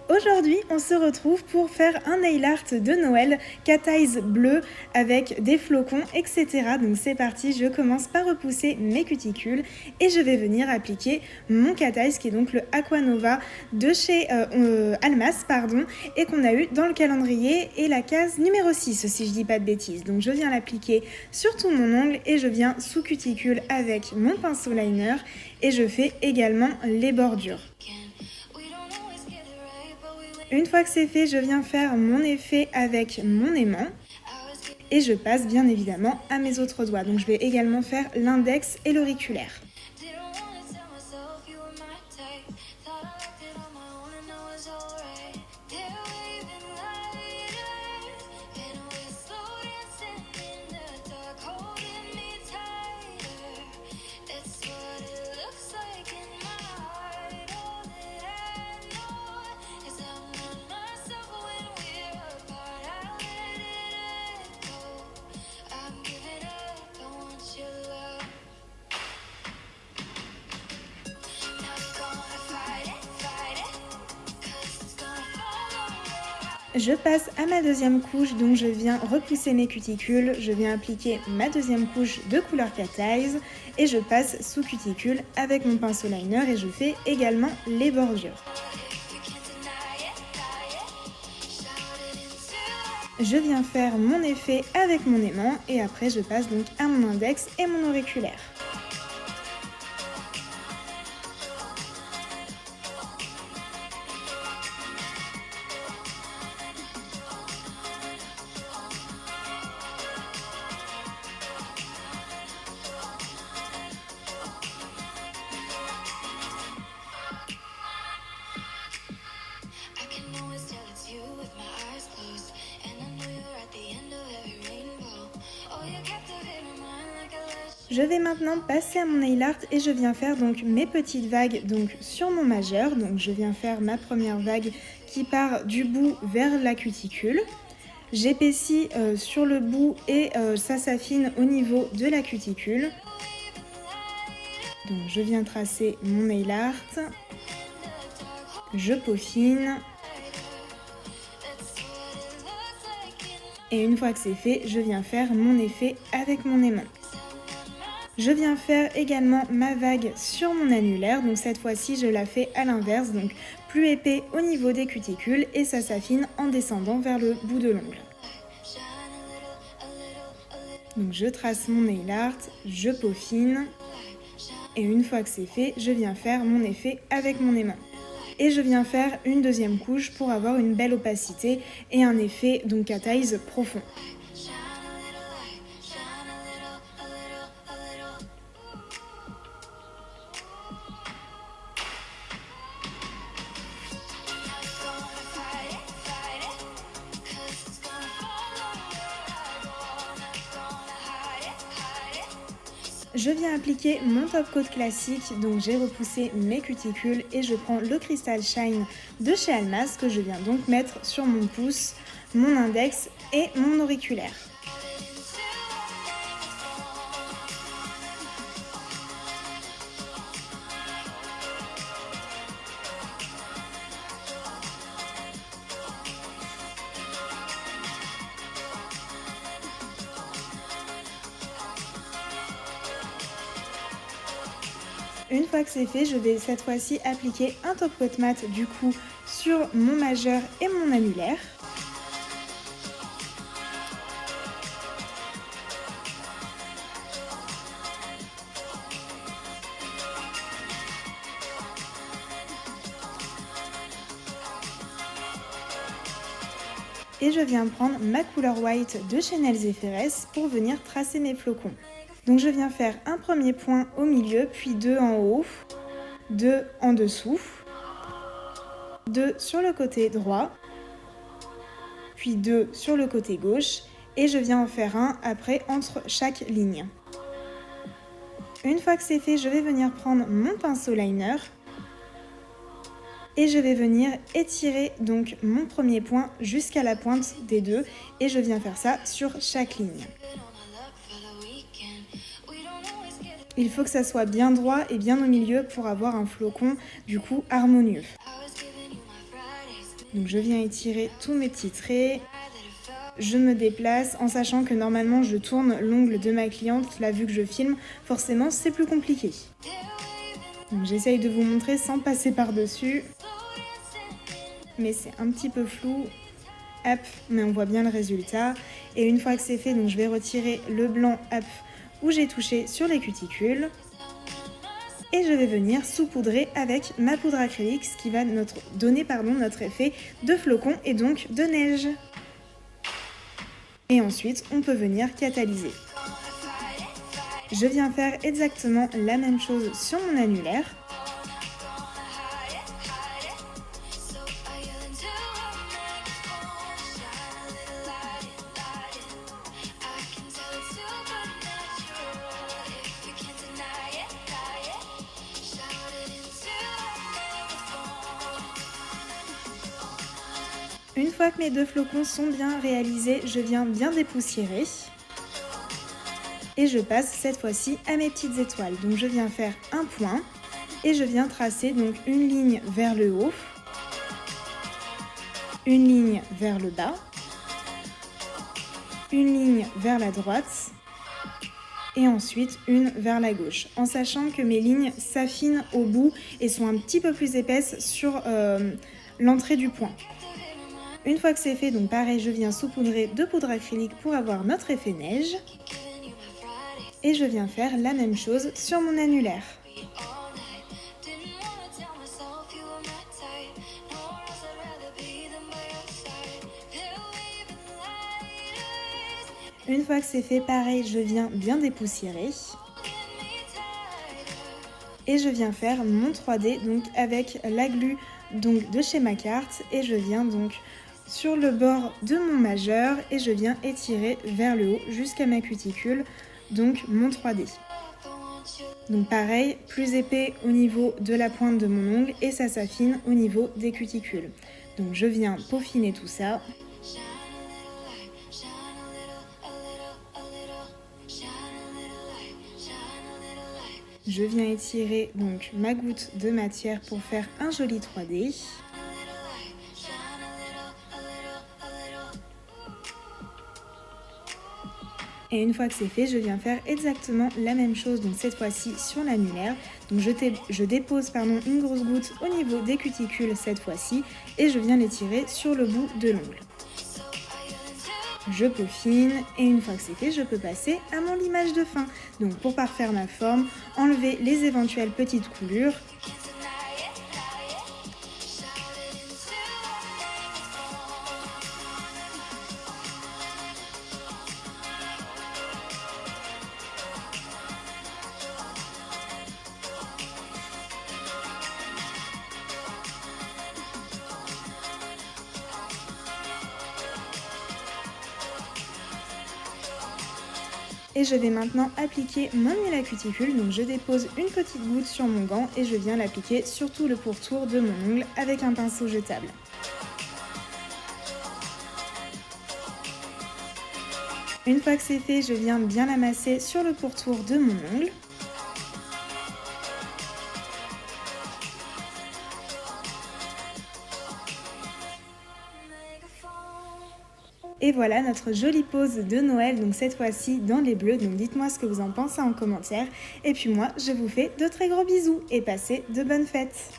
Aujourd'hui, on se retrouve pour faire un nail art de Noël, cat eyes bleu avec des flocons, etc. Donc c'est parti, je commence par repousser mes cuticules et je vais venir appliquer mon cat eyes qui est donc le Aquanova de chez Almas, et qu'on a eu dans le calendrier et la case numéro 6 si je dis pas de bêtises. Donc je viens l'appliquer sur tout mon ongle et je viens sous cuticule avec mon pinceau liner et je fais également les bordures. Une fois que c'est fait, je viens faire mon effet avec mon aimant et je passe bien évidemment à mes autres doigts. Donc je vais également faire l'index et l'auriculaire. Je passe à ma deuxième couche, donc je viens repousser mes cuticules, je viens appliquer ma deuxième couche de couleur cat eyes et je passe sous cuticule avec mon pinceau liner et je fais également les bordures. Je viens faire mon effet avec mon aimant et après je passe donc à mon index et mon auriculaire. Je vais maintenant passer à mon nail art et je viens faire donc mes petites vagues donc sur mon majeur. Donc je viens faire ma première vague qui part du bout vers la cuticule. J'épaissis sur le bout et ça s'affine au niveau de la cuticule. Donc je viens tracer mon nail art. Je peaufine. Et une fois que c'est fait, je viens faire mon effet avec mon aimant. Je viens faire également ma vague sur mon annulaire, donc cette fois-ci je la fais à l'inverse, donc plus épais au niveau des cuticules et ça s'affine en descendant vers le bout de l'ongle. Donc je trace mon nail art, je peaufine et une fois que c'est fait, je viens faire mon effet avec mon aimant. Et je viens faire une deuxième couche pour avoir une belle opacité et un effet donc cat eyes profond. Je viens appliquer mon top coat classique, donc j'ai repoussé mes cuticules et je prends le Crystal Shine de chez Almas que je viens donc mettre sur mon pouce, mon index et mon auriculaire. Une fois que c'est fait, je vais cette fois-ci appliquer un top coat mat du coup sur mon majeur et mon annulaire. Et je viens prendre ma couleur white de chez Nails & Ferress pour venir tracer mes flocons. Donc je viens faire un premier point au milieu, puis deux en haut, deux en dessous, deux sur le côté droit, puis deux sur le côté gauche, et je viens en faire un après entre chaque ligne. Une fois que c'est fait, je vais venir prendre mon pinceau liner et je vais venir étirer donc mon premier point jusqu'à la pointe des deux et je viens faire ça sur chaque ligne. Il faut que ça soit bien droit et bien au milieu pour avoir un flocon du coup harmonieux. Donc je viens étirer tous mes petits traits. Je me déplace en sachant que normalement je tourne l'ongle de ma cliente. Là, vu que je filme, forcément c'est plus compliqué. Donc j'essaye de vous montrer sans passer par-dessus. Mais c'est un petit peu flou. Hop, mais on voit bien le résultat. Et une fois que c'est fait, donc je vais retirer le blanc hop, où j'ai touché sur les cuticules. Et je vais venir saupoudrer avec ma poudre acrylique, ce qui va donner notre effet de flocon et donc de neige. Et ensuite, on peut venir catalyser. Je viens faire exactement la même chose sur mon annulaire. Une fois que mes 2 flocons sont bien réalisés, je viens bien dépoussiérer. Et je passe cette fois-ci à mes petites étoiles. Donc je viens faire un point et je viens tracer donc une ligne vers le haut, une ligne vers le bas, une ligne vers la droite et ensuite une vers la gauche. En sachant que mes lignes s'affinent au bout et sont un petit peu plus épaisses sur l'entrée du point. Une fois que c'est fait, donc pareil, je viens saupoudrer de poudre acrylique pour avoir notre effet neige. Et je viens faire la même chose sur mon annulaire. Une fois que c'est fait, pareil, je viens bien dépoussiérer. Et je viens faire mon 3D donc avec la glu donc, de chez Macarte. Et je viens donc sur le bord de mon majeur et je viens étirer vers le haut jusqu'à ma cuticule, donc mon 3D. Donc pareil, plus épais au niveau de la pointe de mon ongle et ça s'affine au niveau des cuticules. Donc je viens peaufiner tout ça. Je viens étirer donc ma goutte de matière pour faire un joli 3D. Et une fois que c'est fait, je viens faire exactement la même chose, donc cette fois-ci sur l'annulaire. Donc je dépose une grosse goutte au niveau des cuticules cette fois-ci et je viens l'étirer sur le bout de l'ongle. Je peaufine et une fois que c'est fait, je peux passer à mon limage de fin. Donc pour parfaire ma forme, enlever les éventuelles petites coulures. Et je vais maintenant appliquer mon huile à cuticule, donc je dépose une petite goutte sur mon gant et je viens l'appliquer sur tout le pourtour de mon ongle avec un pinceau jetable. Une fois que c'est fait, je viens bien l'amasser sur le pourtour de mon ongle. Et voilà notre jolie pose de Noël, donc cette fois-ci dans les bleus. Donc dites-moi ce que vous en pensez en commentaire. Et puis moi, je vous fais de très gros bisous et passez de bonnes fêtes.